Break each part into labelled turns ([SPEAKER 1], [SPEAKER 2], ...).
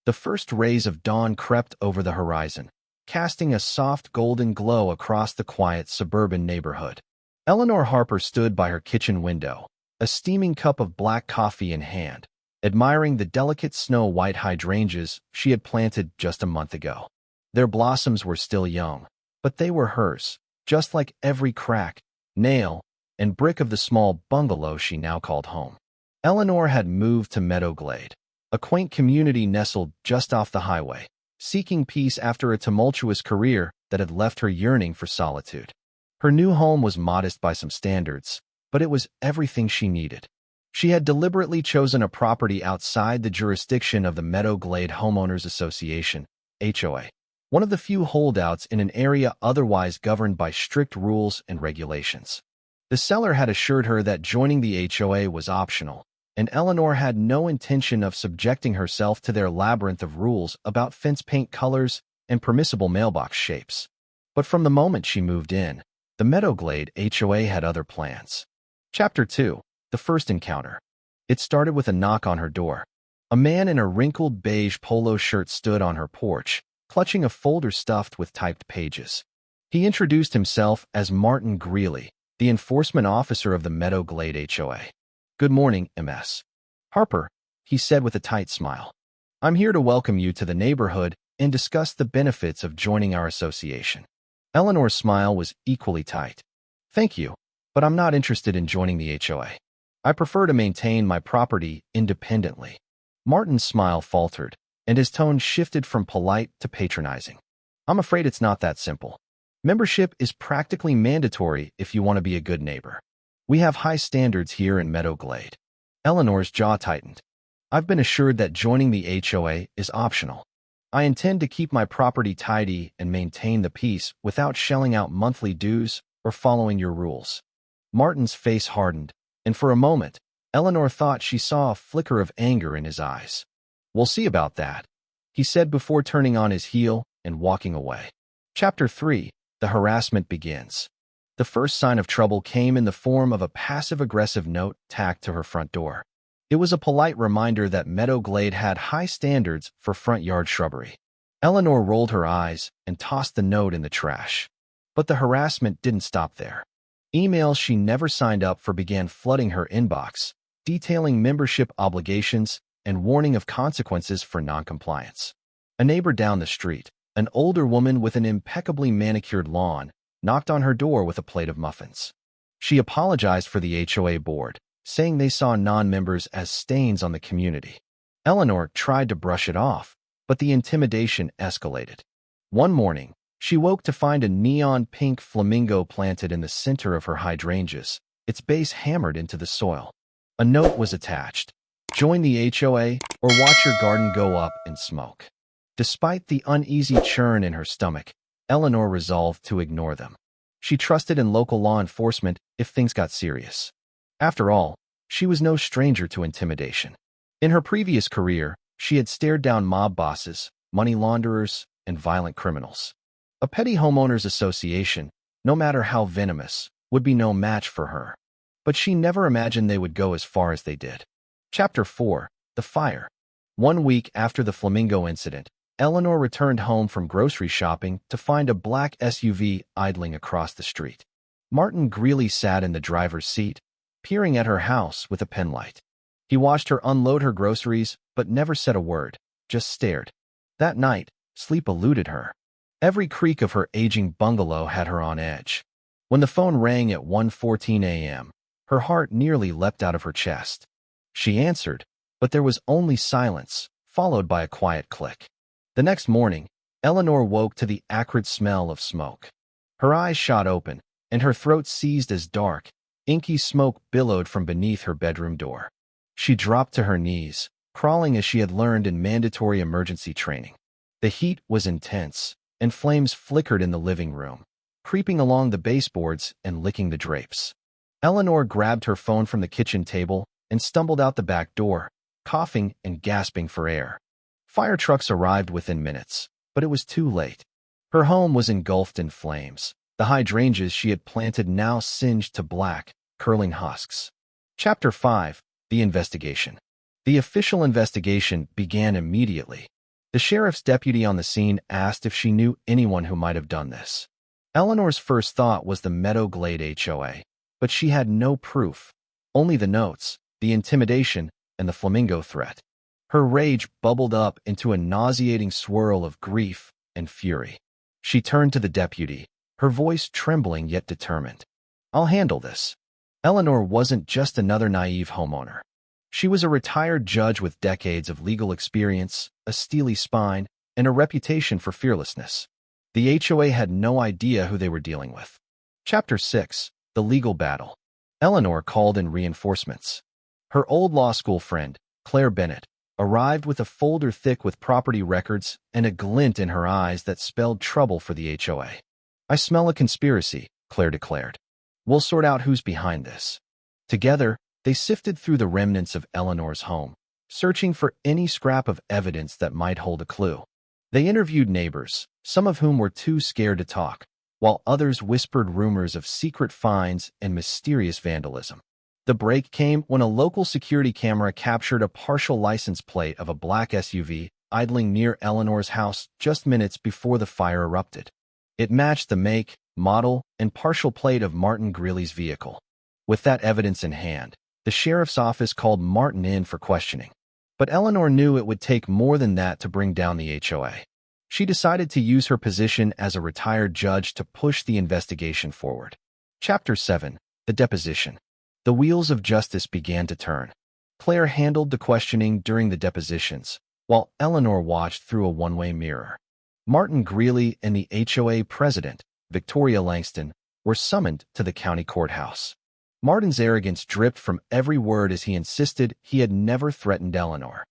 [SPEAKER 1] The first rays of dawn crept over the horizon, casting a soft golden glow across the quiet suburban neighborhood. Eleanor Harper stood by her kitchen window, a steaming cup of black coffee in hand, admiring the delicate snow-white hydrangeas she had planted just a month ago. Their blossoms were still young, but they were hers, just like every crack, nail, and brick of the small bungalow she now called home. Eleanor had moved to Meadowglade, a quaint community nestled just off the highway, seeking peace after a tumultuous career that had left her yearning for solitude. Her new home was modest by some standards, but it was everything she needed. She had deliberately chosen a property outside the jurisdiction of the Meadowglade Homeowners Association, HOA, one of the few holdouts in an area otherwise governed by strict rules and regulations. The seller had assured her that joining the HOA was optional, and Eleanor had no intention of subjecting herself to their labyrinth of rules about fence paint colors and permissible mailbox shapes. But from the moment she moved in, the Meadowglade HOA had other plans. Chapter 2. The First Encounter. It started with a knock on her door. A man in a wrinkled beige polo shirt stood on her porch, clutching a folder stuffed with typed pages. He introduced himself as Martin Greeley, the enforcement officer of the Meadowglade HOA. "Good morning, Ms. Harper," he said with a tight smile. "I'm here to welcome you to the neighborhood and discuss the benefits of joining our association." Eleanor's smile was equally tight. "Thank you, but I'm not interested in joining the HOA. I prefer to maintain my property independently." Martin's smile faltered, and his tone shifted from polite to patronizing. "I'm afraid it's not that simple. Membership is practically mandatory if you want to be a good neighbor. We have high standards here in Meadowglade." Eleanor's jaw tightened. "I've been assured that joining the HOA is optional. I intend to keep my property tidy and maintain the peace without shelling out monthly dues or following your rules." Martin's face hardened, and for a moment, Eleanor thought she saw a flicker of anger in his eyes. "We'll see about that," he said before turning on his heel and walking away. Chapter 3. The Harassment Begins. The first sign of trouble came in the form of a passive-aggressive note tacked to her front door. It was a polite reminder that Meadowglade had high standards for front yard shrubbery. Eleanor rolled her eyes and tossed the note in the trash. But the harassment didn't stop there. Emails she never signed up for began flooding her inbox, detailing membership obligations and warning of consequences for noncompliance. A neighbor down the street, an older woman with an impeccably manicured lawn, knocked on her door with a plate of muffins. She apologized for the HOA board, saying they saw non-members as stains on the community. Eleanor tried to brush it off, but the intimidation escalated. One morning, she woke to find a neon pink flamingo planted in the center of her hydrangeas, its base hammered into the soil. A note was attached: "Join the HOA or watch your garden go up in smoke." Despite the uneasy churn in her stomach, Eleanor resolved to ignore them. She trusted in local law enforcement if things got serious. After all, she was no stranger to intimidation. In her previous career, she had stared down mob bosses, money launderers, and violent criminals. A petty homeowners association, no matter how venomous, would be no match for her. But she never imagined they would go as far as they did. Chapter 4. The Fire. 1 week after the flamingo incident, Eleanor returned home from grocery shopping to find a black SUV idling across the street. Martin Greeley sat in the driver's seat, peering at her house with a penlight. He watched her unload her groceries, but never said a word, just stared. That night, sleep eluded her. Every creak of her aging bungalow had her on edge. When the phone rang at 1:14 a.m., her heart nearly leapt out of her chest. She answered, but there was only silence, followed by a quiet click. The next morning, Eleanor woke to the acrid smell of smoke. Her eyes shot open, and her throat seized as dark, inky smoke billowed from beneath her bedroom door. She dropped to her knees, crawling as she had learned in mandatory emergency training. The heat was intense, and flames flickered in the living room, creeping along the baseboards and licking the drapes. Eleanor grabbed her phone from the kitchen table and stumbled out the back door, coughing and gasping for air. Fire trucks arrived within minutes, but it was too late. Her home was engulfed in flames, the hydrangeas she had planted now singed to black, curling husks. Chapter 5. The Investigation. The official investigation began immediately. The sheriff's deputy on the scene asked if she knew anyone who might have done this. Eleanor's first thought was the Meadow Glade HOA, but she had no proof, only the notes, the intimidation, and the flamingo threat. Her rage bubbled up into a nauseating swirl of grief and fury. She turned to the deputy, her voice trembling yet determined. "I'll handle this." Eleanor wasn't just another naive homeowner. She was a retired judge with decades of legal experience, a steely spine, and a reputation for fearlessness. The HOA had no idea who they were dealing with. Chapter 6. The Legal Battle. Eleanor called in reinforcements. Her old law school friend, Claire Bennett, arrived with a folder thick with property records and a glint in her eyes that spelled trouble for the HOA. "I smell a conspiracy," Claire declared. "We'll sort out who's behind this." Together, they sifted through the remnants of Eleanor's home, searching for any scrap of evidence that might hold a clue. They interviewed neighbors, some of whom were too scared to talk, while others whispered rumors of secret finds and mysterious vandalism. The break came when a local security camera captured a partial license plate of a black SUV idling near Eleanor's house just minutes before the fire erupted. It matched the make, model, and partial plate of Martin Greeley's vehicle. With that evidence in hand, the sheriff's office called Martin in for questioning. But Eleanor knew it would take more than that to bring down the HOA. She decided to use her position as a retired judge to push the investigation forward. Chapter 7. The Deposition. The wheels of justice began to turn. Claire handled the questioning during the depositions, while Eleanor watched through a one-way mirror. Martin Greeley and the HOA president, Victoria Langston, were summoned to the county courthouse. Martin's arrogance dripped from every word as he insisted he had never threatened Eleanor.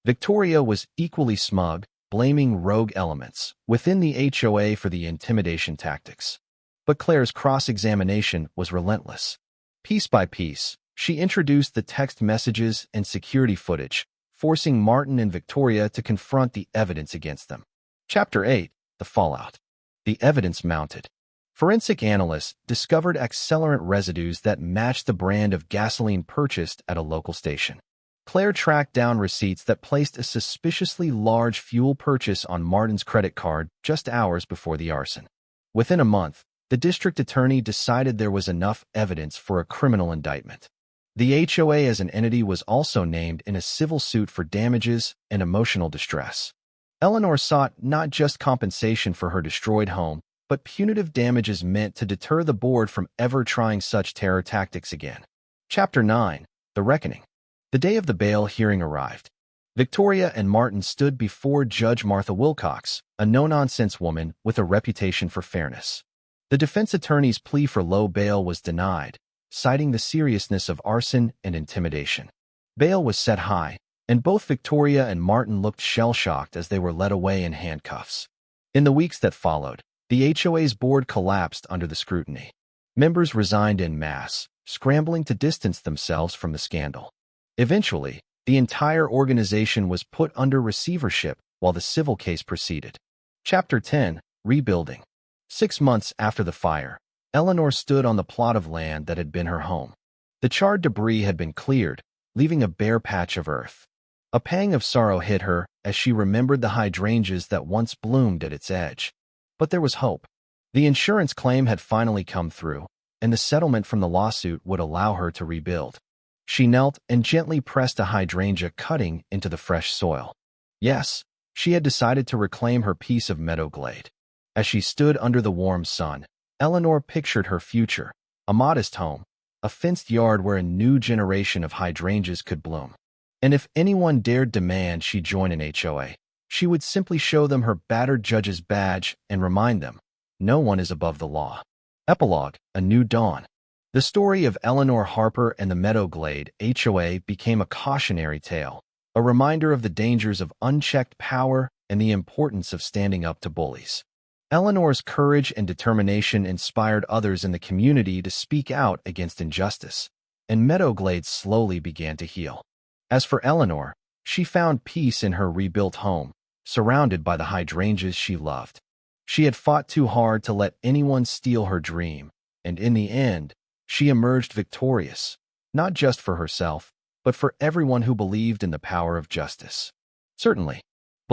[SPEAKER 1] Victoria was equally smug, blaming rogue elements within the HOA for the intimidation tactics. But Claire's cross-examination was relentless. Piece by piece, she introduced the text messages and security footage, forcing Martin and Victoria to confront the evidence against them. Chapter 8. The Fallout. The evidence mounted. Forensic analysts discovered accelerant residues that matched the brand of gasoline purchased at a local station. Claire tracked down receipts that placed a suspiciously large fuel purchase on Martin's credit card just hours before the arson. Within a month, the district attorney decided there was enough evidence for a criminal indictment. The HOA as an entity was also named in a civil suit for damages and emotional distress. Eleanor sought not just compensation for her destroyed home, but punitive damages meant to deter the board from ever trying such terror tactics again. Chapter 9. The Reckoning. The day of the bail hearing arrived. Victoria and Martin stood before Judge Martha Wilcox, a no-nonsense woman with a reputation for fairness. The defense attorney's plea for low bail was denied, citing the seriousness of arson and intimidation. Bail was set high, and both Victoria and Martin looked shell-shocked as they were led away in handcuffs. In the weeks that followed, the HOA's board collapsed under the scrutiny. Members resigned en masse, scrambling to distance themselves from the scandal. Eventually, the entire organization was put under receivership while the civil case proceeded. Chapter 10. Rebuilding. 6 months after the fire, Eleanor stood on the plot of land that had been her home. The charred debris had been cleared, leaving a bare patch of earth. A pang of sorrow hit her as she remembered the hydrangeas that once bloomed at its edge. But there was hope. The insurance claim had finally come through, and the settlement from the lawsuit would allow her to rebuild. She knelt and gently pressed a hydrangea cutting into the fresh soil. Yes, she had decided to reclaim her piece of meadow glade. As she stood under the warm sun, Eleanor pictured her future, a modest home, a fenced yard where a new generation of hydrangeas could bloom. And if anyone dared demand she join an HOA, she would simply show them her battered judge's badge and remind them, no one is above the law. Epilogue, A New Dawn. The story of Eleanor Harper and the Meadow Glade HOA became a cautionary tale, a reminder of the dangers of unchecked power and the importance of standing up to bullies. Eleanor's courage and determination inspired others in the community to speak out against injustice, and Meadow Glade slowly began to heal. As for Eleanor, she found peace in her rebuilt home, surrounded by the hydrangeas she loved. She had fought too hard to let anyone steal her dream, and in the end, she emerged victorious, not just for herself, but for everyone who believed in the power of justice. Certainly,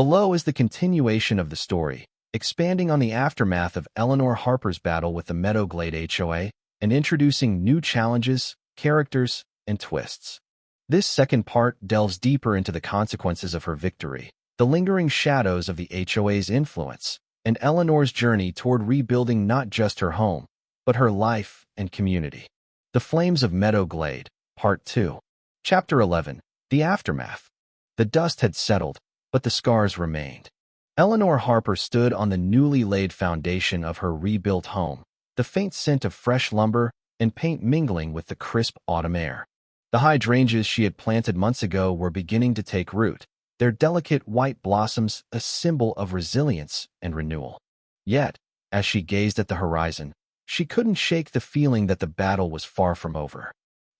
[SPEAKER 1] Below is the continuation of the story, expanding on the aftermath of Eleanor Harper's battle with the Meadowglade HOA and introducing new challenges, characters, and twists. This second part delves deeper into the consequences of her victory, the lingering shadows of the HOA's influence, and Eleanor's journey toward rebuilding not just her home, but her life and community. The Flames of Meadowglade, Part 2. Chapter 11. The Aftermath. The dust had settled, but the scars remained. Eleanor Harper stood on the newly laid foundation of her rebuilt home, the faint scent of fresh lumber and paint mingling with the crisp autumn air. The hydrangeas she had planted months ago were beginning to take root, their delicate white blossoms a symbol of resilience and renewal. Yet, as she gazed at the horizon, she couldn't shake the feeling that the battle was far from over.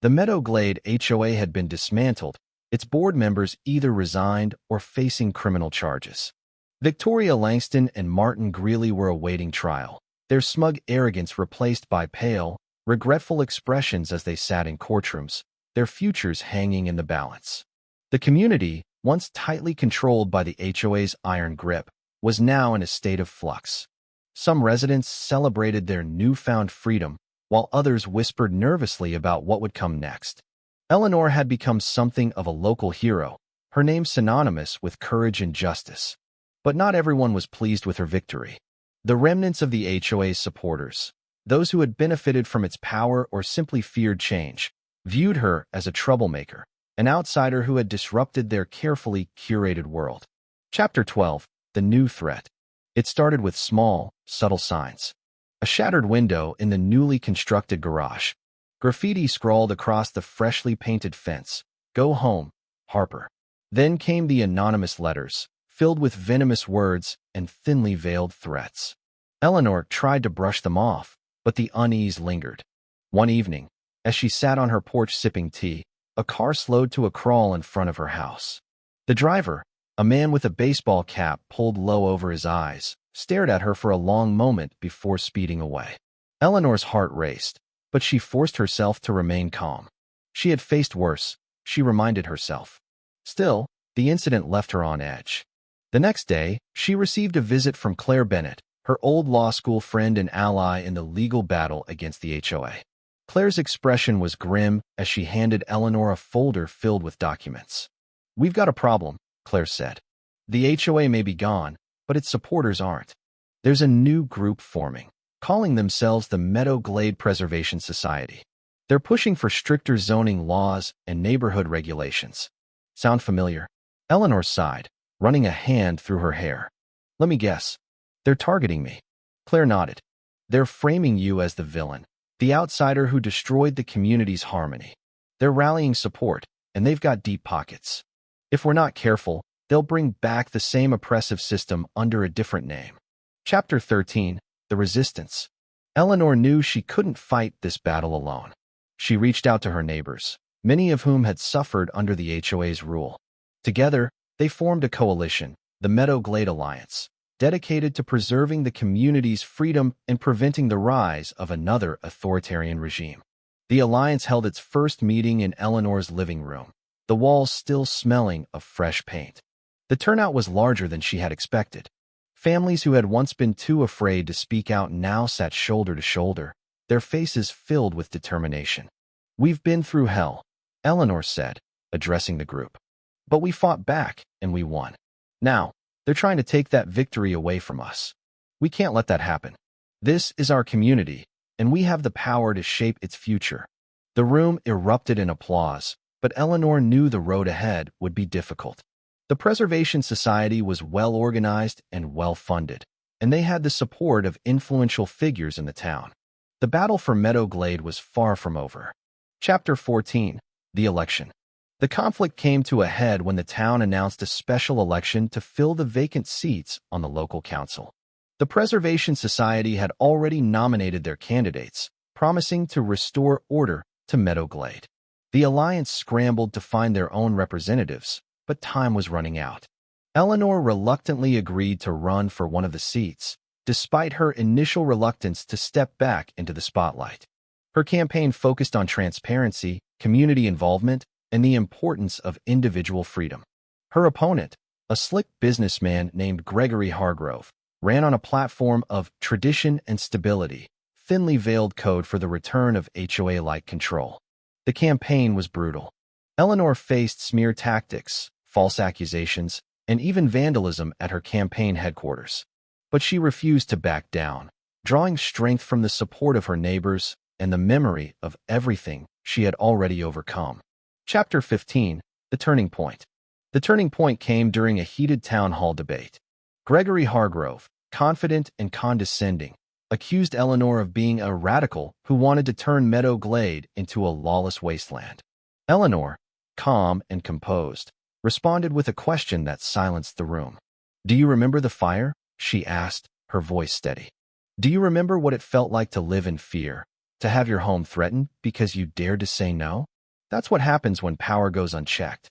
[SPEAKER 1] The Meadowglade HOA had been dismantled, its board members either resigned or facing criminal charges. Victoria Langston and Martin Greeley were awaiting trial, their smug arrogance replaced by pale, regretful expressions as they sat in courtrooms, their futures hanging in the balance. The community, once tightly controlled by the HOA's iron grip, was now in a state of flux. Some residents celebrated their newfound freedom, while others whispered nervously about what would come next. Eleanor had become something of a local hero, her name synonymous with courage and justice. But not everyone was pleased with her victory. The remnants of the HOA's supporters, those who had benefited from its power or simply feared change, viewed her as a troublemaker, an outsider who had disrupted their carefully curated world. Chapter 12. The New Threat. It started with small, subtle signs. A shattered window in the newly constructed garage. Graffiti scrawled across the freshly painted fence, "Go home, Harper." Then came the anonymous letters, filled with venomous words and thinly veiled threats. Eleanor tried to brush them off, but the unease lingered. One evening, as she sat on her porch sipping tea, a car slowed to a crawl in front of her house. The driver, a man with a baseball cap pulled low over his eyes, stared at her for a long moment before speeding away. Eleanor's heart raced, but she forced herself to remain calm. She had faced worse, she reminded herself. Still, the incident left her on edge. The next day, she received a visit from Claire Bennett, her old law school friend and ally in the legal battle against the HOA. Claire's expression was grim as she handed Eleanor a folder filled with documents. "We've got a problem," Claire said. "The HOA may be gone, but its supporters aren't. There's a new group forming, calling themselves the Meadowglade Preservation Society. They're pushing for stricter zoning laws and neighborhood regulations." Sound familiar? Eleanor sighed, running a hand through her hair. "Let me guess. They're targeting me." Claire nodded. "They're framing you as the villain, the outsider who destroyed the community's harmony. They're rallying support, and they've got deep pockets. If we're not careful, they'll bring back the same oppressive system under a different name." Chapter 13. The Resistance. Eleanor knew she couldn't fight this battle alone. She reached out to her neighbors, many of whom had suffered under the HOA's rule. Together, they formed a coalition, the Meadowglade Alliance, dedicated to preserving the community's freedom and preventing the rise of another authoritarian regime. The alliance held its first meeting in Eleanor's living room, the walls still smelling of fresh paint. The turnout was larger than she had expected. Families who had once been too afraid to speak out now sat shoulder to shoulder, their faces filled with determination. "We've been through hell," Eleanor said, addressing the group. "But we fought back, and we won. Now, they're trying to take that victory away from us. We can't let that happen. This is our community, and we have the power to shape its future." The room erupted in applause, but Eleanor knew the road ahead would be difficult. The Preservation Society was well organized and well funded, and they had the support of influential figures in the town. The battle for Meadowglade was far from over. Chapter 14. The Election. The conflict came to a head when the town announced a special election to fill the vacant seats on the local council. The Preservation Society had already nominated their candidates, promising to restore order to Meadowglade. The alliance scrambled to find their own representatives, but time was running out. Eleanor reluctantly agreed to run for one of the seats, despite her initial reluctance to step back into the spotlight. Her campaign focused on transparency, community involvement, and the importance of individual freedom. Her opponent, A slick businessman named Gregory Hargrove ran on a platform of tradition and stability, thinly veiled code for the return of HOA-like control. The campaign was brutal. Eleanor faced smear tactics, false accusations, and even vandalism at her campaign headquarters. But she refused to back down, drawing strength from the support of her neighbors and the memory of everything she had already overcome. Chapter 15. The Turning Point. The turning point came during a heated town hall debate. Gregory Hargrove, confident and condescending, accused Eleanor of being a radical who wanted to turn Meadow Glade into a lawless wasteland. Eleanor, calm and composed, responded with a question that silenced the room. "Do you remember the fire?" she asked, her voice steady. "Do you remember what it felt like to live in fear, to have your home threatened because you dared to say no? That's what happens when power goes unchecked.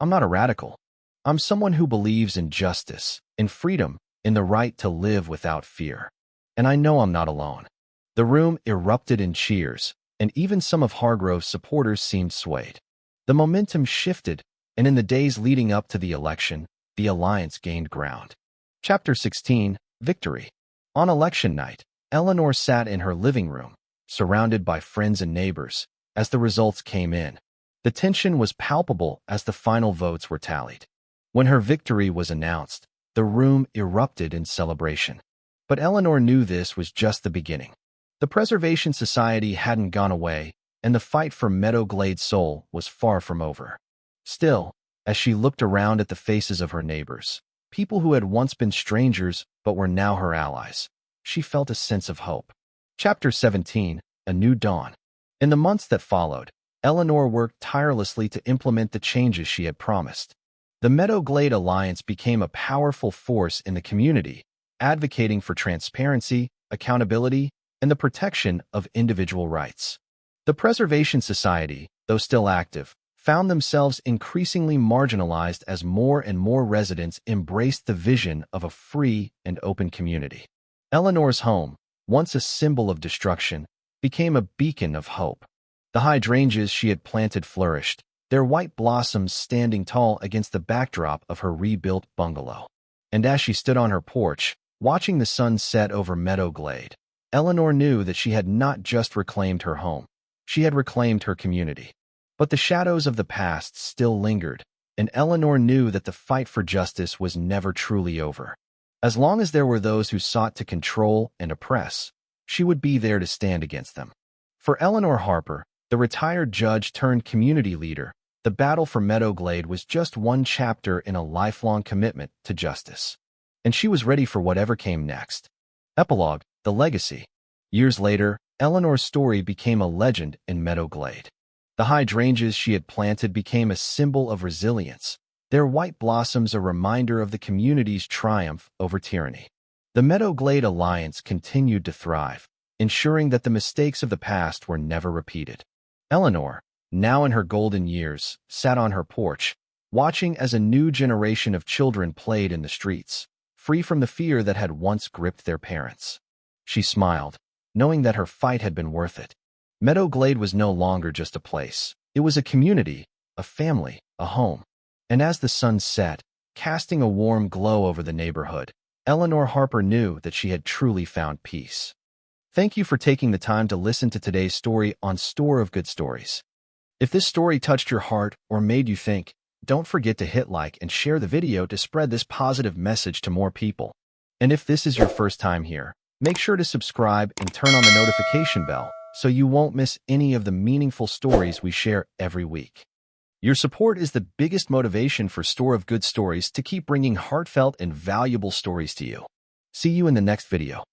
[SPEAKER 1] I'm not a radical. I'm someone who believes in justice, in freedom, in the right to live without fear. And I know I'm not alone." The room erupted in cheers, and even some of Hargrove's supporters seemed swayed. The momentum shifted, and in the days leading up to the election, the alliance gained ground. Chapter 16. Victory. On election night, Eleanor sat in her living room, surrounded by friends and neighbors, as the results came in. The tension was palpable as the final votes were tallied. When her victory was announced, the room erupted in celebration. But Eleanor knew this was just the beginning. The Preservation Society hadn't gone away, and the fight for Meadow Glade's soul was far from over. Still, as she looked around at the faces of her neighbors, people who had once been strangers but were now her allies, she felt a sense of hope. Chapter 17. A New Dawn. In the months that followed, Eleanor worked tirelessly to implement the changes she had promised. The Meadow Glade Alliance became a powerful force in the community, advocating for transparency, accountability, and the protection of individual rights. The Preservation Society, though still active, found themselves increasingly marginalized as more and more residents embraced the vision of a free and open community. Eleanor's home, once a symbol of destruction, became a beacon of hope. The hydrangeas she had planted flourished, their white blossoms standing tall against the backdrop of her rebuilt bungalow. And as she stood on her porch, watching the sun set over Meadow Glade, Eleanor knew that she had not just reclaimed her home, she had reclaimed her community. But the shadows of the past still lingered, and Eleanor knew that the fight for justice was never truly over. As long as there were those who sought to control and oppress, she would be there to stand against them. For Eleanor Harper, the retired judge turned community leader, the battle for Meadow Glade was just one chapter in a lifelong commitment to justice. And she was ready for whatever came next. Epilogue. The Legacy. Years later, Eleanor's story became a legend in Meadow Glade. The hydrangeas she had planted became a symbol of resilience, their white blossoms a reminder of the community's triumph over tyranny. The Meadow Glade Alliance continued to thrive, ensuring that the mistakes of the past were never repeated. Eleanor, now in her golden years, sat on her porch, watching as a new generation of children played in the streets, free from the fear that had once gripped their parents. She smiled, knowing that her fight had been worth it. Meadow Glade was no longer just a place. It was a community, a family, a home. And as the sun set, casting a warm glow over the neighborhood, Eleanor Harper knew that she had truly found peace. Thank you for taking the time to listen to today's story on Store of Good Stories. If this story touched your heart or made you think, don't forget to hit like and share the video to spread this positive message to more people. And if this is your first time here, make sure to subscribe and turn on the notification bell so you won't miss any of the meaningful stories we share every week. Your support is the biggest motivation for Store of Good Stories to keep bringing heartfelt and valuable stories to you. See you in the next video.